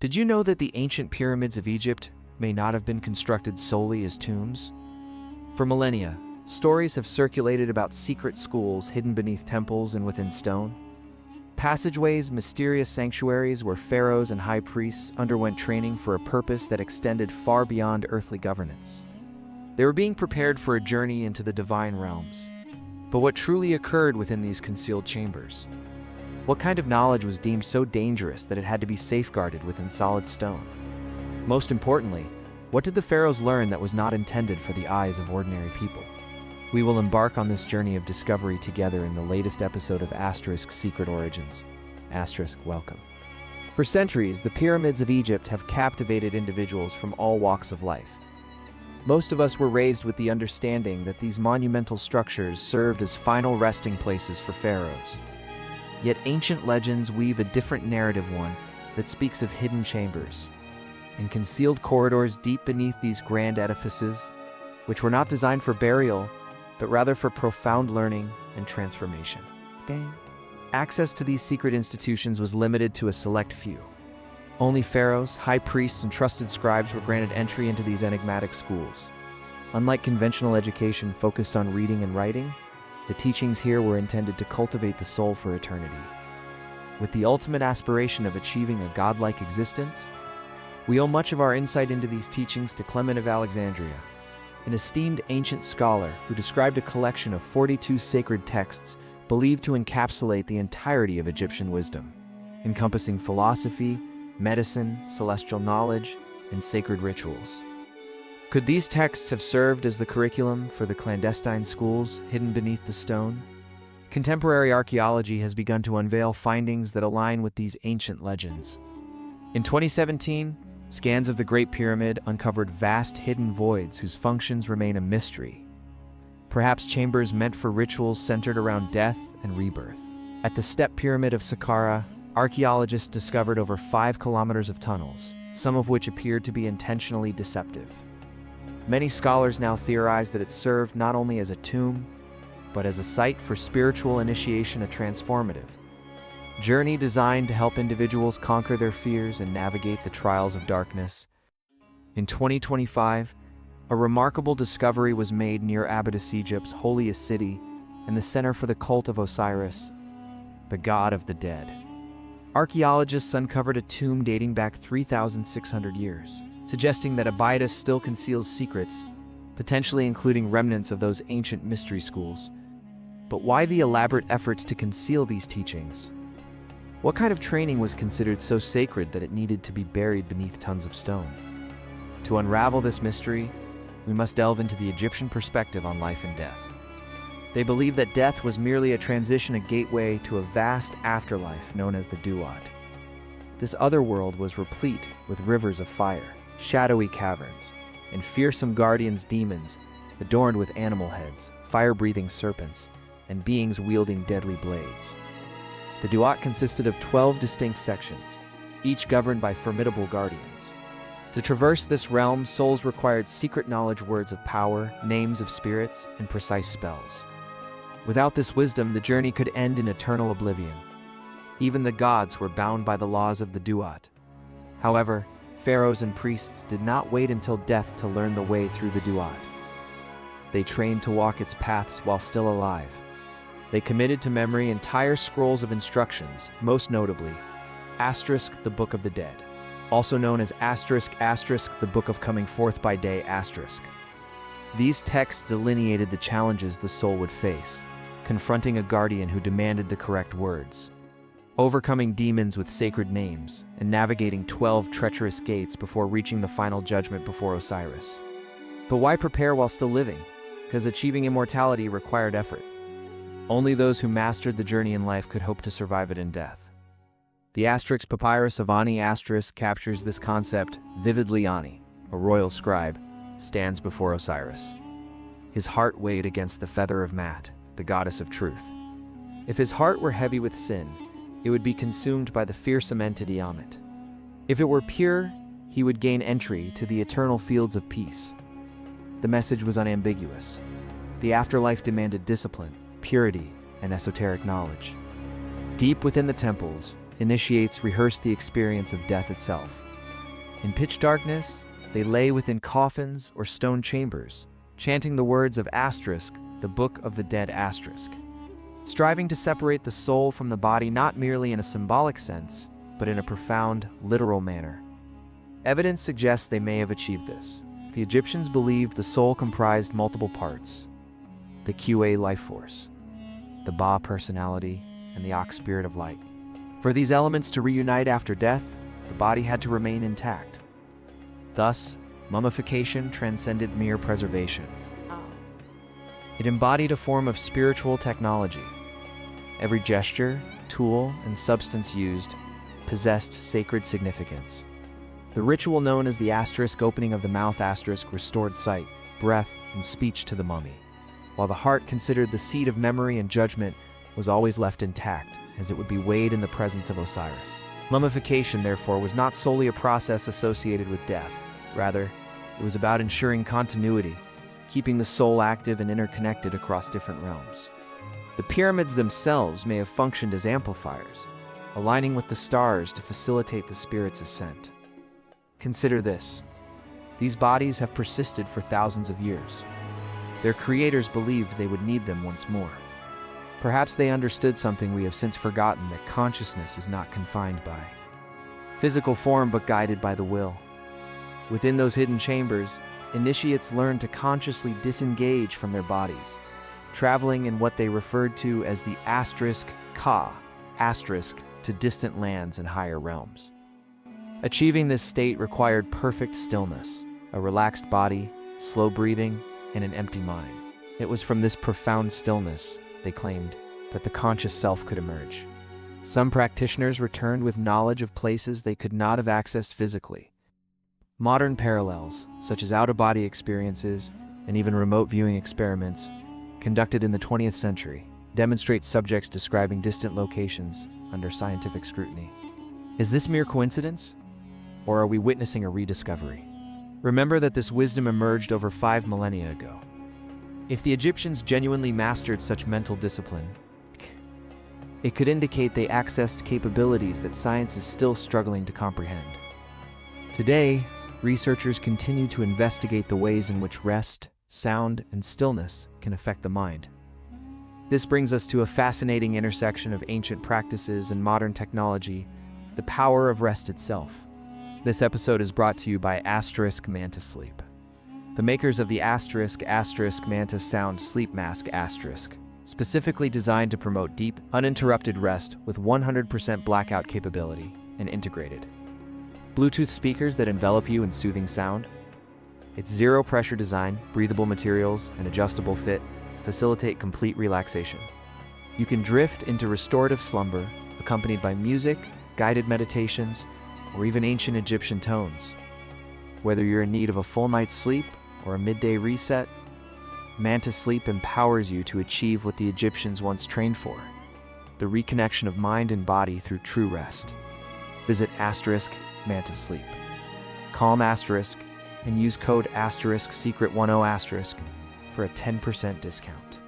Did you know that the ancient pyramids of Egypt may not have been constructed solely as tombs? For millennia, stories have circulated about secret schools hidden beneath temples and within stone. Passageways, mysterious sanctuaries where pharaohs and high priests underwent training for a purpose that extended far beyond earthly governance. They were being prepared for a journey into the divine realms. But what truly occurred within these concealed chambers? What kind of knowledge was deemed so dangerous that it had to be safeguarded within solid stone? Most importantly, what did the pharaohs learn that was not intended for the eyes of ordinary people? We will embark on this journey of discovery together in the latest episode of Asterisk Secret Origins. Asterisk, welcome. For centuries, the pyramids of Egypt have captivated individuals from all walks of life. Most of us were raised with the understanding that these monumental structures served as final resting places for pharaohs. Yet ancient legends weave a different narrative, one that speaks of hidden chambers and concealed corridors deep beneath these grand edifices, which were not designed for burial, but rather for profound learning and transformation. Access to these secret institutions was limited to a select few. Only pharaohs, high priests, and trusted scribes were granted entry into these enigmatic schools. Unlike conventional education focused on reading and writing, the teachings here were intended to cultivate the soul for eternity. With the ultimate aspiration of achieving a godlike existence, we owe much of our insight into these teachings to Clement of Alexandria, an esteemed ancient scholar who described a collection of 42 sacred texts believed to encapsulate the entirety of Egyptian wisdom, encompassing philosophy, medicine, celestial knowledge, and sacred rituals. Could these texts have served as the curriculum for the clandestine schools hidden beneath the stone? Contemporary archaeology has begun to unveil findings that align with these ancient legends. In 2017, scans of the Great Pyramid uncovered vast hidden voids whose functions remain a mystery. Perhaps chambers meant for rituals centered around death and rebirth. At the Step Pyramid of Saqqara, archaeologists discovered over 5 kilometers of tunnels, some of which appeared to be intentionally deceptive. Many scholars now theorize that it served not only as a tomb, but as a site for spiritual initiation, a transformative journey designed to help individuals conquer their fears and navigate the trials of darkness. In 2025, a remarkable discovery was made near Abydos, Egypt's holiest city, and the center for the cult of Osiris, the god of the dead. Archaeologists uncovered a tomb dating back 3,600 years, suggesting that Abydos still conceals secrets, potentially including remnants of those ancient mystery schools. But why the elaborate efforts to conceal these teachings? What kind of training was considered so sacred that it needed to be buried beneath tons of stone? To unravel this mystery, we must delve into the Egyptian perspective on life and death. They believed that death was merely a transition, a gateway to a vast afterlife known as the Duat. This other world was replete with rivers of fire, shadowy caverns, and fearsome guardians, demons adorned with animal heads, fire-breathing serpents, and beings wielding deadly blades. The Duat consisted of 12 distinct sections, each governed by formidable guardians. To traverse this realm, souls required secret knowledge, words of power, names of spirits, and precise spells. Without this wisdom, the journey could end in eternal oblivion. Even the gods were bound by the laws of the Duat. However, pharaohs and priests did not wait until death to learn the way through the Duat. They trained to walk its paths while still alive. They committed to memory entire scrolls of instructions, most notably, Asterisk, the Book of the Dead, also known as Asterisk, the Book of Coming Forth by Day, Asterisk. These texts delineated the challenges the soul would face, confronting a guardian who demanded the correct words, overcoming demons with sacred names, and navigating 12 treacherous gates before reaching the final judgment before Osiris. But why prepare while still living? Because achieving immortality required effort. Only those who mastered the journey in life could hope to survive it in death. The Asterisk Papyrus of Ani Asterisk captures this concept vividly. Ani, a royal scribe, stands before Osiris. His heart weighed against the feather of Mat, the goddess of truth. If his heart were heavy with sin, it would be consumed by the fearsome entity Ammit. If it were pure, he would gain entry to the eternal fields of peace. The message was unambiguous. The afterlife demanded discipline, purity, and esoteric knowledge. Deep within the temples, initiates rehearsed the experience of death itself, In pitch darkness, they lay within coffins or stone chambers, chanting the words of Asterisk, the Book of the Dead Asterisk, striving to separate the soul from the body not merely in a symbolic sense, but in a profound, literal manner. Evidence suggests they may have achieved this. The Egyptians believed the soul comprised multiple parts: the Qa life force, the Ba personality, and the Ak spirit of light. For these elements to reunite after death, the body had to remain intact. Thus, mummification transcended mere preservation. It embodied a form of spiritual technology. Every gesture, tool, and substance used possessed sacred significance. The ritual known as the asterisk opening of the mouth asterisk restored sight, breath, and speech to the mummy, while the heart, considered the seat of memory and judgment, was always left intact, as it would be weighed in the presence of Osiris. Mummification, therefore, was not solely a process associated with death. Rather, it was about ensuring continuity, keeping the soul active and interconnected across different realms. The pyramids themselves may have functioned as amplifiers, aligning with the stars to facilitate the spirit's ascent. Consider this: these bodies have persisted for thousands of years. Their creators believed they would need them once more. Perhaps they understood something we have since forgotten, that consciousness is not confined by physical form but guided by the will. Within those hidden chambers, initiates learned to consciously disengage from their bodies, traveling in what they referred to as the asterisk Ka, asterisk, to distant lands and higher realms. Achieving this state required perfect stillness, a relaxed body, slow breathing, and an empty mind. It was from this profound stillness, they claimed, that the conscious self could emerge. Some practitioners returned with knowledge of places they could not have accessed physically. Modern parallels, such as out-of-body experiences and even remote viewing experiments conducted in the 20th century, demonstrate subjects describing distant locations under scientific scrutiny. Is this mere coincidence? Or are we witnessing a rediscovery? Remember that this wisdom emerged over 5 millennia ago. If the Egyptians genuinely mastered such mental discipline, it could indicate they accessed capabilities that science is still struggling to comprehend. Today, researchers continue to investigate the ways in which rest, sound, and stillness can affect the mind. This brings us to a fascinating intersection of ancient practices and modern technology: the power of rest itself. This episode is brought to you by Asterisk Mantis Sleep. The makers of the Asterisk Mantis Sound Sleep Mask Asterisk, specifically designed to promote deep, uninterrupted rest with 100% blackout capability and integrated Bluetooth speakers that envelop you in soothing sound. Its zero-pressure design, breathable materials, and adjustable fit facilitate complete relaxation. You can drift into restorative slumber, accompanied by music, guided meditations, or even ancient Egyptian tones. Whether you're in need of a full night's sleep or a midday reset, Mantis Sleep empowers you to achieve what the Egyptians once trained for: the reconnection of mind and body through true rest. Visit Asterisk Mantis Sleep. Calm Asterisk and use code *secret10* for a 10% discount.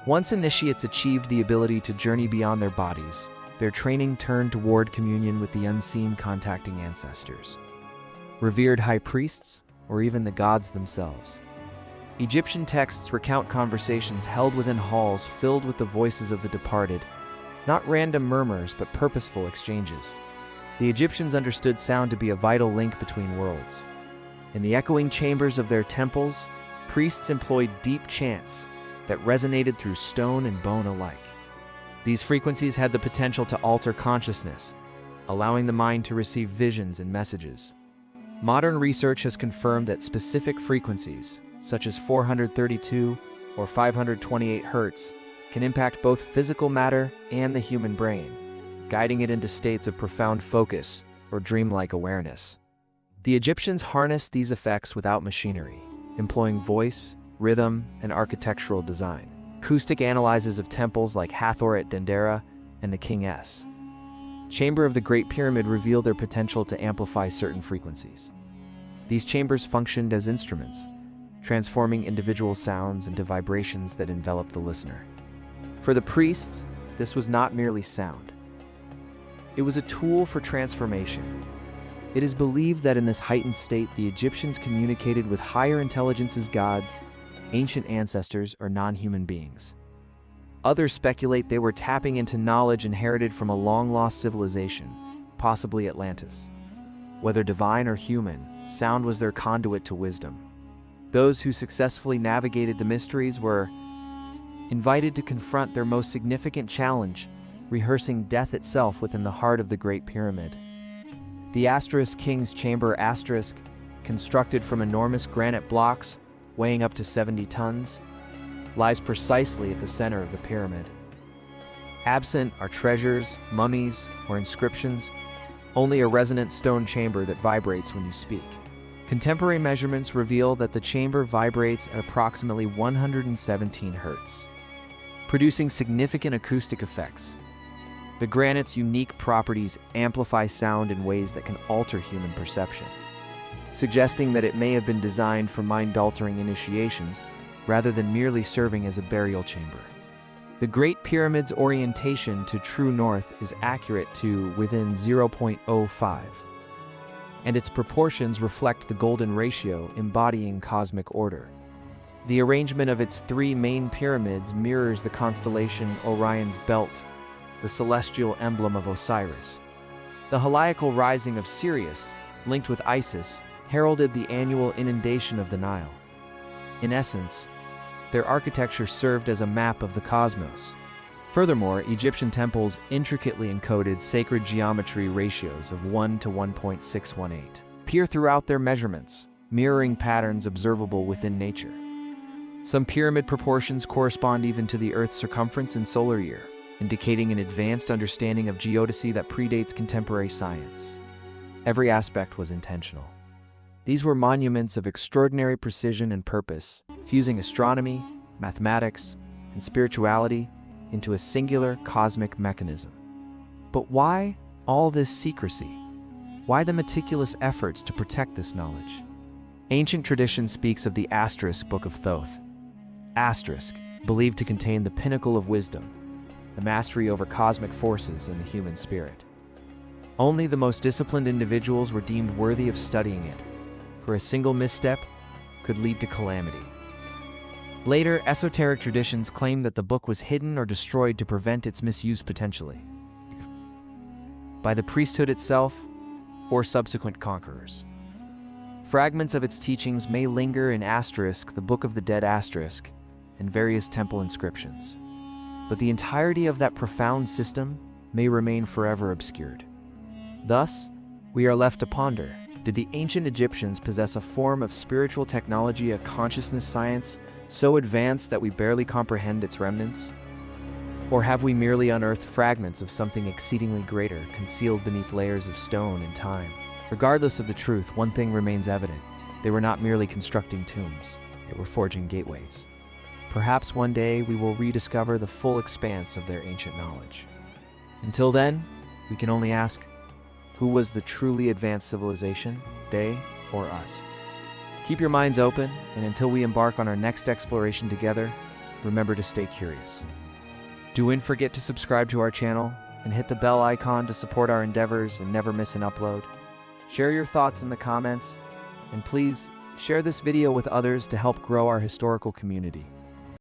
Once initiates achieved the ability to journey beyond their bodies, their training turned toward communion with the unseen, contacting ancestors, revered high priests, or even the gods themselves. Egyptian texts recount conversations held within halls filled with the voices of the departed, not random murmurs but purposeful exchanges. The Egyptians understood sound to be a vital link between worlds. In the echoing chambers of their temples, priests employed deep chants that resonated through stone and bone alike. These frequencies had the potential to alter consciousness, allowing the mind to receive visions and messages. Modern research has confirmed that specific frequencies, such as 432 or 528 Hz, can impact both physical matter and the human brain, guiding it into states of profound focus or dreamlike awareness. The Egyptians harnessed these effects without machinery, employing voice, rhythm, and architectural design. Acoustic analyses of temples like Hathor at Dendera and the King's Chamber of the Great Pyramid reveal their potential to amplify certain frequencies. These chambers functioned as instruments, transforming individual sounds into vibrations that enveloped the listener. For the priests, this was not merely sound. It was a tool for transformation. It is believed that in this heightened state, the Egyptians communicated with higher intelligences, gods, ancient ancestors, or non-human beings. Others speculate they were tapping into knowledge inherited from a long-lost civilization, possibly Atlantis. Whether divine or human, sound was their conduit to wisdom. Those who successfully navigated the mysteries were invited to confront their most significant challenge, rehearsing death itself within the heart of the Great Pyramid. The King's Chamber constructed from enormous granite blocks weighing up to 70 tons, lies precisely at the center of the pyramid. Absent are treasures, mummies, or inscriptions, only a resonant stone chamber that vibrates when you speak. Contemporary measurements reveal that the chamber vibrates at approximately 117 Hz, producing significant acoustic effects. The granite's unique properties amplify sound in ways that can alter human perception, suggesting that it may have been designed for mind-altering initiations rather than merely serving as a burial chamber. The Great Pyramid's orientation to true north is accurate to within 0.05, and its proportions reflect the golden ratio embodying cosmic order. The arrangement of its three main pyramids mirrors the constellation Orion's Belt, the celestial emblem of Osiris. The heliacal rising of Sirius, linked with Isis, heralded the annual inundation of the Nile. In essence, their architecture served as a map of the cosmos. Furthermore, Egyptian temples intricately encoded sacred geometry ratios of 1 to 1.618 appear throughout their measurements, mirroring patterns observable within nature. Some pyramid proportions correspond even to the Earth's circumference and solar year, indicating an advanced understanding of geodesy that predates contemporary science. Every aspect was intentional. These were monuments of extraordinary precision and purpose, fusing astronomy, mathematics, and spirituality into a singular cosmic mechanism. But why all this secrecy? Why the meticulous efforts to protect this knowledge? Ancient tradition speaks of the Book of Thoth. Asterisk, believed to contain the pinnacle of wisdom, the mastery over cosmic forces and the human spirit. Only the most disciplined individuals were deemed worthy of studying it, for a single misstep could lead to calamity. Later, esoteric traditions claim that the book was hidden or destroyed to prevent its misuse potentially by the priesthood itself or subsequent conquerors. Fragments of its teachings may linger in the Book of the Dead and various temple inscriptions, but the entirety of that profound system may remain forever obscured. Thus, we are left to ponder, did the ancient Egyptians possess a form of spiritual technology, a consciousness science so advanced that we barely comprehend its remnants? Or have we merely unearthed fragments of something exceedingly greater, concealed beneath layers of stone and time? Regardless of the truth, one thing remains evident. They were not merely constructing tombs, they were forging gateways. Perhaps one day we will rediscover the full expanse of their ancient knowledge. Until then, we can only ask, who was the truly advanced civilization, they or us? Keep your minds open, and until we embark on our next exploration together, remember to stay curious. Don't forget to subscribe to our channel and hit the bell icon to support our endeavors and never miss an upload. Share your thoughts in the comments, and please share this video with others to help grow our historical community.